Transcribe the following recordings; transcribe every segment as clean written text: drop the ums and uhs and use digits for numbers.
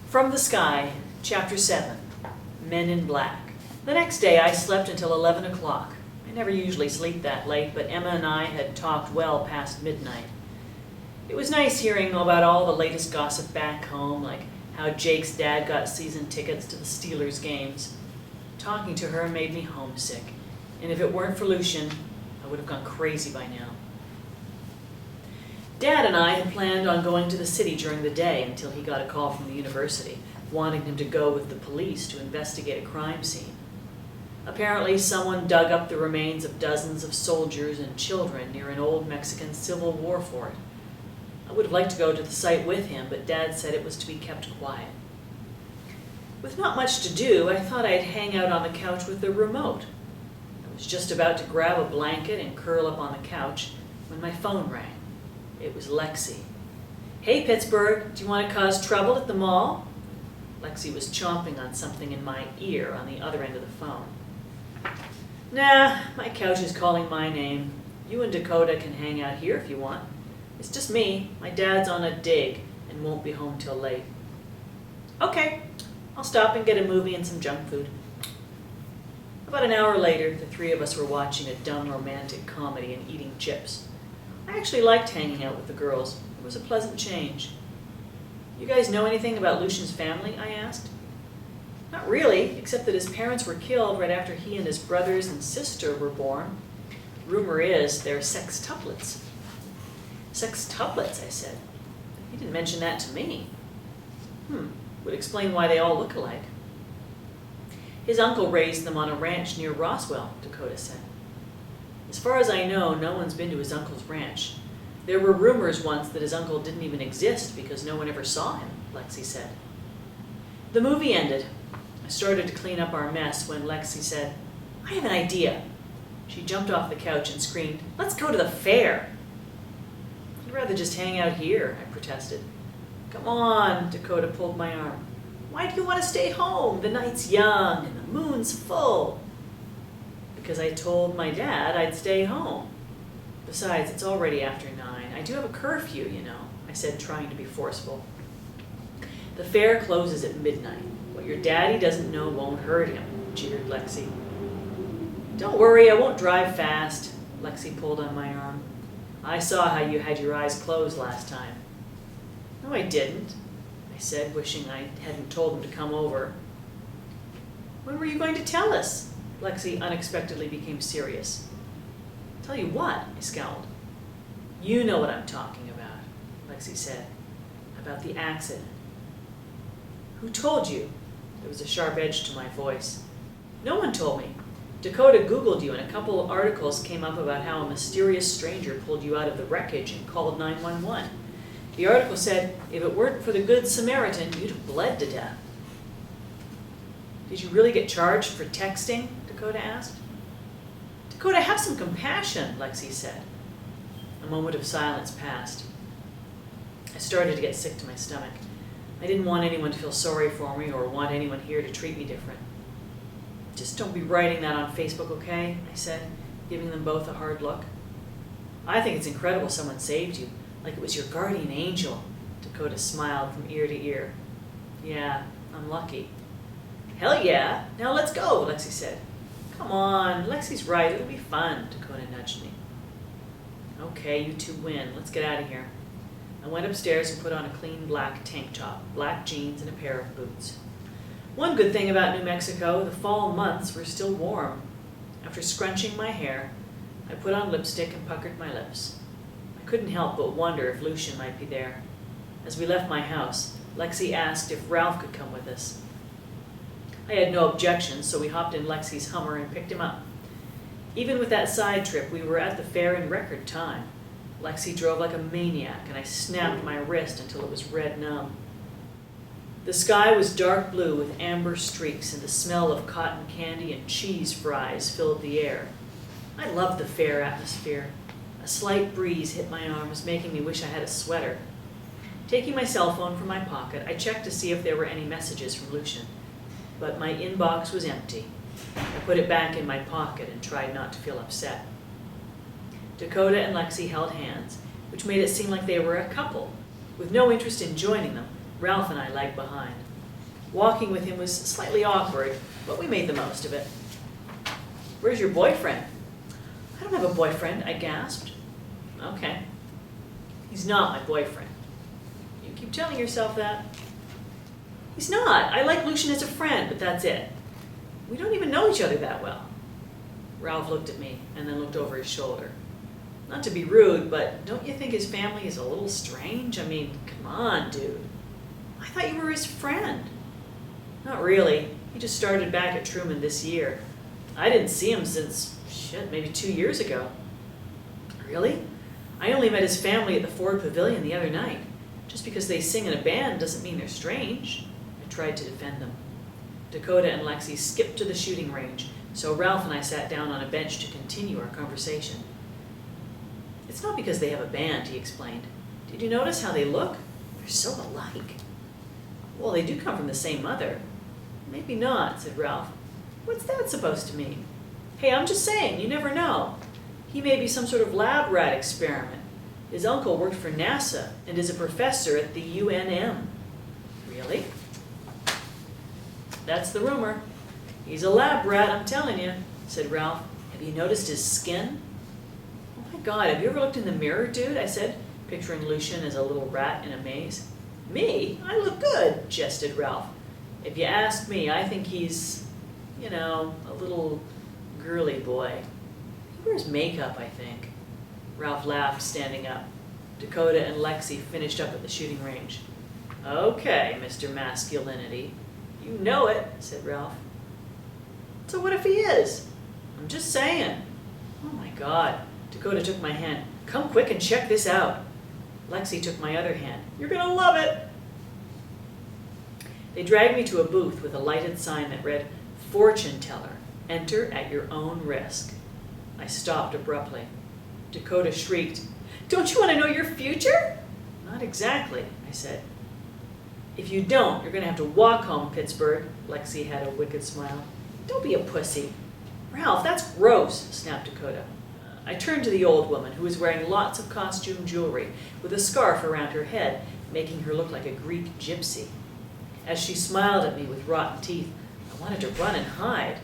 From the Sky, Chapter 7, Men in Black. The next day I slept until 11 o'clock. I never usually sleep that late, but Emma and I had talked well past midnight. It was nice hearing about all the latest gossip back home, like how Jake's dad got season tickets to the Steelers games. Talking to her made me homesick, and if it weren't for Lucian, I would have gone crazy by now. Dad and I had planned on going to the city during the day until he got a call from the university, wanting him to go with the police to investigate a crime scene. Apparently, someone dug up the remains of dozens of soldiers and children near an old Mexican Civil War fort. I would have liked to go to the site with him, but Dad said it was to be kept quiet. With not much to do, I thought I'd hang out on the couch with the remote. I was just about to grab a blanket and curl up on the couch when my phone rang. It was Lexi. "Hey, Pittsburgh, do you want to cause trouble at the mall?" Lexi was chomping on something in my ear on the other end of the phone. "Nah, my couch is calling my name. You and Dakota can hang out here if you want. It's just me. My dad's on a dig and won't be home till late." "Okay, I'll stop and get a movie and some junk food." About an hour later, the three of us were watching a dumb romantic comedy and eating chips. I actually liked hanging out with the girls. It was a pleasant change. "You guys know anything about Lucian's family?" I asked. "Not really, except that his parents were killed right after he and his brothers and sister were born. Rumor is they're sextuplets." "Sextuplets," I said. "He didn't mention that to me." Would explain why they all look alike." "His uncle raised them on a ranch near Roswell," Dakota said. "As far as I know, no one's been to his uncle's ranch. There were rumors once that his uncle didn't even exist because no one ever saw him," Lexi said. The movie ended. I started to clean up our mess when Lexi said, "I have an idea." She jumped off the couch and screamed, "Let's go to the fair." "I'd rather just hang out here," I protested. "Come on," Dakota pulled my arm. "Why do you want to stay home? The night's young and the moon's full." "Because I told my dad I'd stay home. Besides, it's already after 9. I do have a curfew, you know," I said, trying to be forceful. "The fair closes at midnight. What your daddy doesn't know won't hurt him," jeered Lexi. "Don't worry, I won't drive fast." Lexi pulled on my arm. "I saw how you had your eyes closed last time." "No, I didn't," I said, wishing I hadn't told him to come over. "When were you going to tell us?" Lexi unexpectedly became serious. "Tell you what?" I scowled. "You know what I'm talking about," Lexi said. "About the accident." "Who told you?" There was a sharp edge to my voice. "No one told me. Dakota Googled you and a couple of articles came up about how a mysterious stranger pulled you out of the wreckage and called 911. The article said if it weren't for the Good Samaritan, you'd have bled to death." "Did you really get charged for texting?" Dakota asked. "Dakota, have some compassion," Lexi said. A moment of silence passed. I started to get sick to my stomach. I didn't want anyone to feel sorry for me or want anyone here to treat me different. "Just don't be writing that on Facebook, okay?" I said, giving them both a hard look. "I think it's incredible someone saved you, like it was your guardian angel." Dakota smiled from ear to ear. "Yeah, I'm lucky." "Hell yeah, now let's go," Lexi said. "Come on, Lexi's right, it'll be fun," Dakota nudged me. "Okay, you two win. Let's get out of here." I went upstairs and put on a clean black tank top, black jeans, and a pair of boots. One good thing about New Mexico, the fall months were still warm. After scrunching my hair, I put on lipstick and puckered my lips. I couldn't help but wonder if Lucian might be there. As we left my house, Lexi asked if Ralph could come with us. I had no objections, so we hopped in Lexi's Hummer and picked him up. Even with that side trip, we were at the fair in record time. Lexi drove like a maniac, and I snapped my wrist until it was red numb. The sky was dark blue with amber streaks, and the smell of cotton candy and cheese fries filled the air. I loved the fair atmosphere. A slight breeze hit my arms, making me wish I had a sweater. Taking my cell phone from my pocket, I checked to see if there were any messages from Lucian. But my inbox was empty. I put it back in my pocket and tried not to feel upset. Dakota and Lexi held hands, which made it seem like they were a couple. With no interest in joining them, Ralph and I lagged behind. Walking with him was slightly awkward, but we made the most of it. "Where's your boyfriend?" "I don't have a boyfriend," I gasped. "Okay. He's not my boyfriend." "You keep telling yourself that." "He's not. I like Lucian as a friend, but that's it. We don't even know each other that well." Ralph looked at me and then looked over his shoulder. "Not to be rude, but don't you think his family is a little strange? I mean, come on, dude. I thought you were his friend." "Not really. He just started back at Truman this year. I didn't see him since, maybe 2 years ago." "Really? I only met his family at the Ford Pavilion the other night. Just because they sing in a band doesn't mean they're strange." I tried to defend them. Dakota and Lexi skipped to the shooting range, so Ralph and I sat down on a bench to continue our conversation. "It's not because they have a band," he explained. "Did you notice how they look? They're so alike." "Well, they do come from the same mother." "Maybe not," said Ralph. "What's that supposed to mean?" "Hey, I'm just saying, you never know. He may be some sort of lab rat experiment. His uncle worked for NASA and is a professor at the UNM." "Really?" "That's the rumor. He's a lab rat, I'm telling you," said Ralph. "Have you noticed his skin?" "Oh my God, have you ever looked in the mirror, dude?" I said, picturing Lucian as a little rat in a maze. "Me? I look good," jested Ralph. "If you ask me, I think he's, a little girly boy. He wears makeup, I think." Ralph laughed, standing up. Dakota and Lexi finished up at the shooting range. "Okay, Mr. Masculinity. You know it," said Ralph. "So what if he is?" "I'm just saying." "Oh my God." Dakota took my hand. "Come quick and check this out." Lexi took my other hand. "You're gonna love it." They dragged me to a booth with a lighted sign that read, "Fortune Teller. Enter at your own risk." I stopped abruptly. Dakota shrieked, "Don't you want to know your future?" "Not exactly," I said. "If you don't, you're going to have to walk home, Pittsburgh." Lexi had a wicked smile. "Don't be a pussy." "Ralph, that's gross," snapped Dakota. I turned to the old woman, who was wearing lots of costume jewelry, with a scarf around her head, making her look like a Greek gypsy. As she smiled at me with rotten teeth, I wanted to run and hide,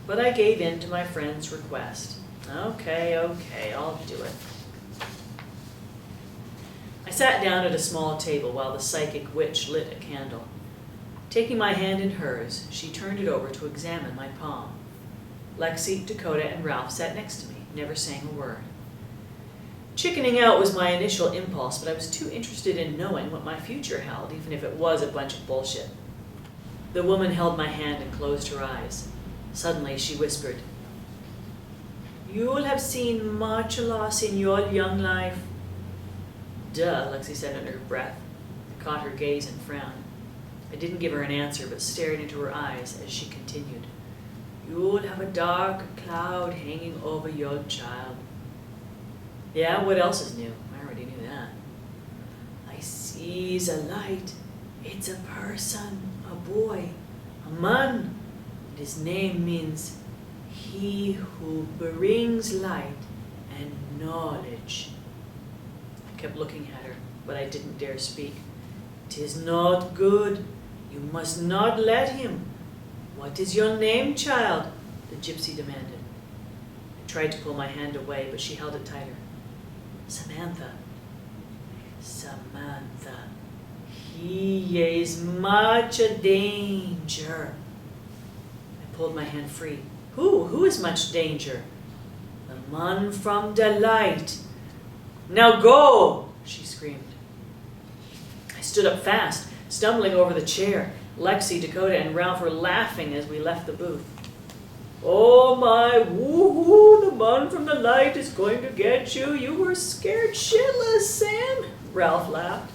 but I gave in to my friend's request. Okay, I'll do it. I sat down at a small table while the psychic witch lit a candle. Taking my hand in hers, she turned it over to examine my palm. Lexi, Dakota, and Ralph sat next to me, never saying a word. Chickening out was my initial impulse, but I was too interested in knowing what my future held, even if it was a bunch of bullshit. The woman held my hand and closed her eyes. Suddenly, she whispered, "You'll have seen much loss in your young life." "Duh," Lexi said under her breath. I caught her gaze and frowned. I didn't give her an answer, but stared into her eyes as she continued. "You'll have a dark cloud hanging over your child." "Yeah, what else is new?" I already knew that. "I sees a light. It's a person, a boy, a man. And his name means he who brings light and knowledge." I kept looking at her, but I didn't dare speak. "'Tis not good. You must not let him." "What is your name, child?" the gypsy demanded. I tried to pull my hand away, but she held it tighter. "Samantha." "Samantha. He is much a danger." I pulled my hand free. Who is much danger?" "The man from the light." "Now go!" she screamed. I stood up fast, stumbling over the chair. Lexi, Dakota, and Ralph were laughing as we left the booth. "Oh my, woo-hoo, the man from the light is going to get you. You were scared shitless, Sam." Ralph laughed.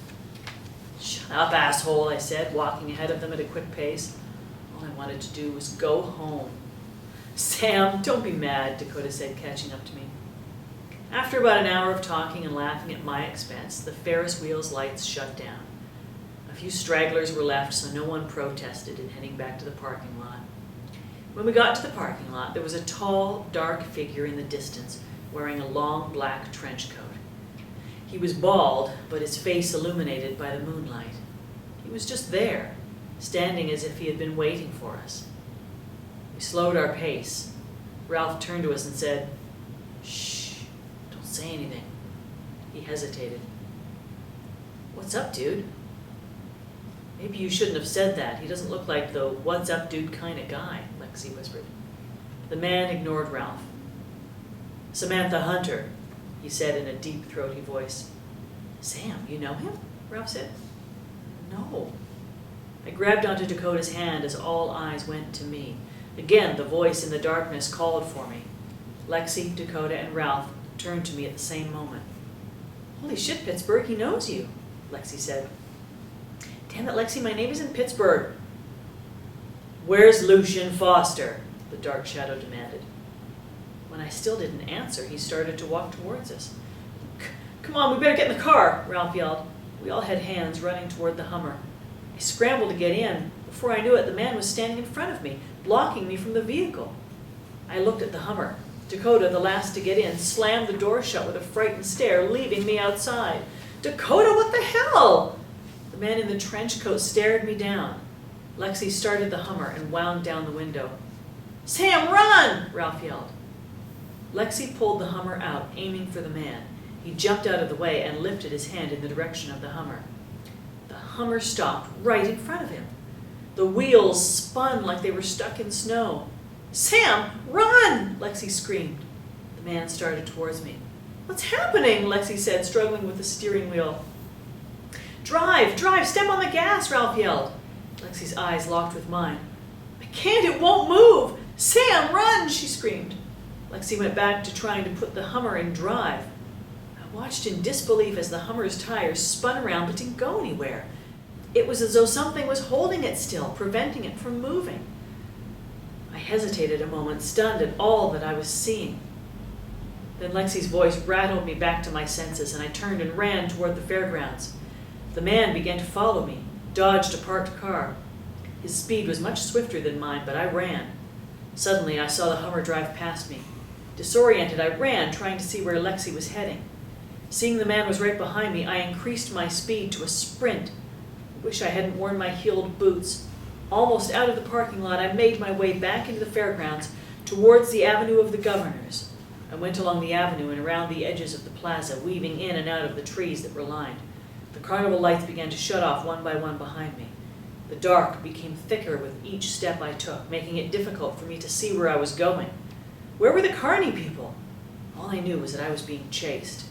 "Shut up, asshole," I said, walking ahead of them at a quick pace. All I wanted to do was go home. "Sam, don't be mad," Dakota said, catching up to me. After about an hour of talking and laughing at my expense, the Ferris wheel's lights shut down. A few stragglers were left, so no one protested in heading back to the parking lot. When we got to the parking lot, there was a tall, dark figure in the distance, wearing a long black trench coat. He was bald, but his face illuminated by the moonlight. He was just there, standing as if he had been waiting for us. We slowed our pace. Ralph turned to us and said, "Shh, don't say anything." He hesitated. "What's up, dude?" "Maybe you shouldn't have said that. He doesn't look like the what's up, dude kind of guy," Lexi whispered. The man ignored Ralph. "Samantha Hunter," he said in a deep, throaty voice. "Sam, you know him?" Ralph said. "No." I grabbed onto Dakota's hand as all eyes went to me. Again, the voice in the darkness called for me. Lexi, Dakota, and Ralph turned to me at the same moment. "Holy shit, Pittsburgh, he knows you," Lexi said. "Damn it, Lexi, my name isn't Pittsburgh." "Where's Lucian Foster?" the dark shadow demanded. When I still didn't answer, he started to walk towards us. "Come on, we better get in the car," Ralph yelled. We all had hands running toward the Hummer. I scrambled to get in. Before I knew it, the man was standing in front of me, blocking me from the vehicle. I looked at the Hummer. Dakota, the last to get in, slammed the door shut with a frightened stare, leaving me outside. "Dakota, what the hell?" The man in the trench coat stared me down. Lexi started the Hummer and wound down the window. "Sam, run!" Ralph yelled. Lexi pulled the Hummer out, aiming for the man. He jumped out of the way and lifted his hand in the direction of the Hummer. The Hummer stopped right in front of him. The wheels spun like they were stuck in snow. "Sam, run!" Lexi screamed. The man started towards me. "What's happening?" Lexi said, struggling with the steering wheel. Drive, step on the gas," Ralph yelled. Lexi's eyes locked with mine. "I can't, it won't move! Sam, run!" she screamed. Lexi went back to trying to put the Hummer in drive. I watched in disbelief as the Hummer's tires spun around but didn't go anywhere. It was as though something was holding it still, preventing it from moving. I hesitated a moment, stunned at all that I was seeing. Then Lexi's voice rattled me back to my senses, and I turned and ran toward the fairgrounds. The man began to follow me, dodged a parked car. His speed was much swifter than mine, but I ran. Suddenly, I saw the Hummer drive past me. Disoriented, I ran, trying to see where Lexi was heading. Seeing the man was right behind me, I increased my speed to a sprint. I wish I hadn't worn my heeled boots. Almost out of the parking lot, I made my way back into the fairgrounds towards the Avenue of the Governors. I went along the avenue and around the edges of the plaza, weaving in and out of the trees that were lined. The carnival lights began to shut off one by one behind me. The dark became thicker with each step I took, making it difficult for me to see where I was going. Where were the carny people? All I knew was that I was being chased.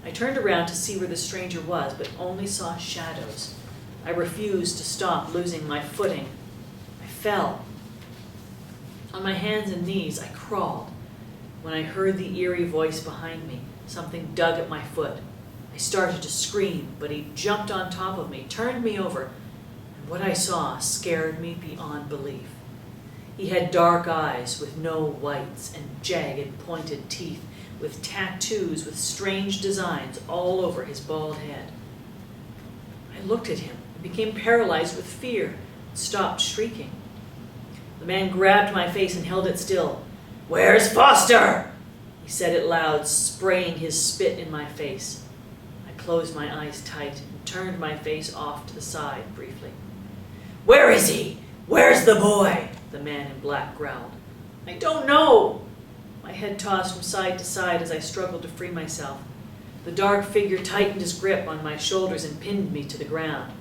I turned around to see where the stranger was, but only saw shadows. I refused to stop, losing my footing. I fell. On my hands and knees, I crawled. When I heard the eerie voice behind me, something dug at my foot. I started to scream, but he jumped on top of me, turned me over, and what I saw scared me beyond belief. He had dark eyes with no whites and jagged, pointed teeth, with tattoos with strange designs all over his bald head. I looked at him and became paralyzed with fear and stopped shrieking. The man grabbed my face and held it still. "Where's Foster?" He said it loud, spraying his spit in my face. I closed my eyes tight and turned my face off to the side briefly. "Where is he? Where's the boy?" the man in black growled. "I don't know." My head tossed from side to side as I struggled to free myself. The dark figure tightened his grip on my shoulders and pinned me to the ground.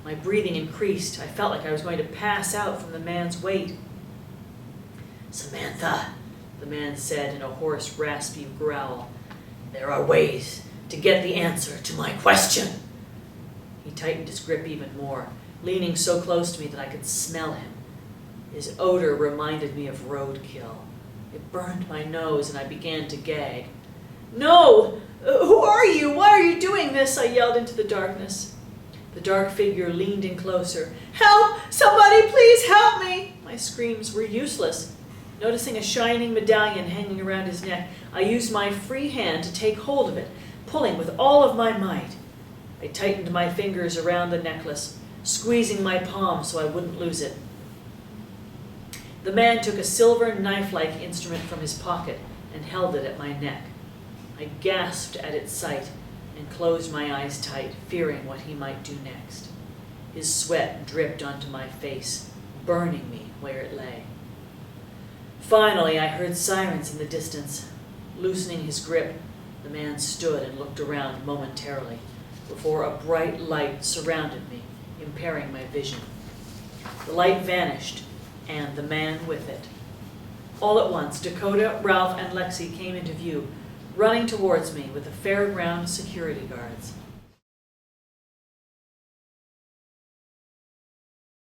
My breathing increased. I felt like I was going to pass out from the man's weight. "Samantha," the man said in a hoarse, raspy growl, "there are ways to get the answer to my question." He tightened his grip even more, leaning so close to me that I could smell him. His odor reminded me of roadkill. It burned my nose and I began to gag. "No! Who are you? Why are you doing this?" I yelled into the darkness. The dark figure leaned in closer. "Help! Somebody please help me!" My screams were useless. Noticing a shining medallion hanging around his neck, I used my free hand to take hold of it, pulling with all of my might. I tightened my fingers around the necklace, squeezing my palm so I wouldn't lose it. The man took a silver knife-like instrument from his pocket and held it at my neck. I gasped at its sight and closed my eyes tight, fearing what he might do next. His sweat dripped onto my face, burning me where it lay. Finally, I heard sirens in the distance. Loosening his grip, the man stood and looked around momentarily before a bright light surrounded me, impairing my vision. The light vanished, and the man with it. All at once, Dakota, Ralph, and Lexi came into view, running towards me with the fairground security guards.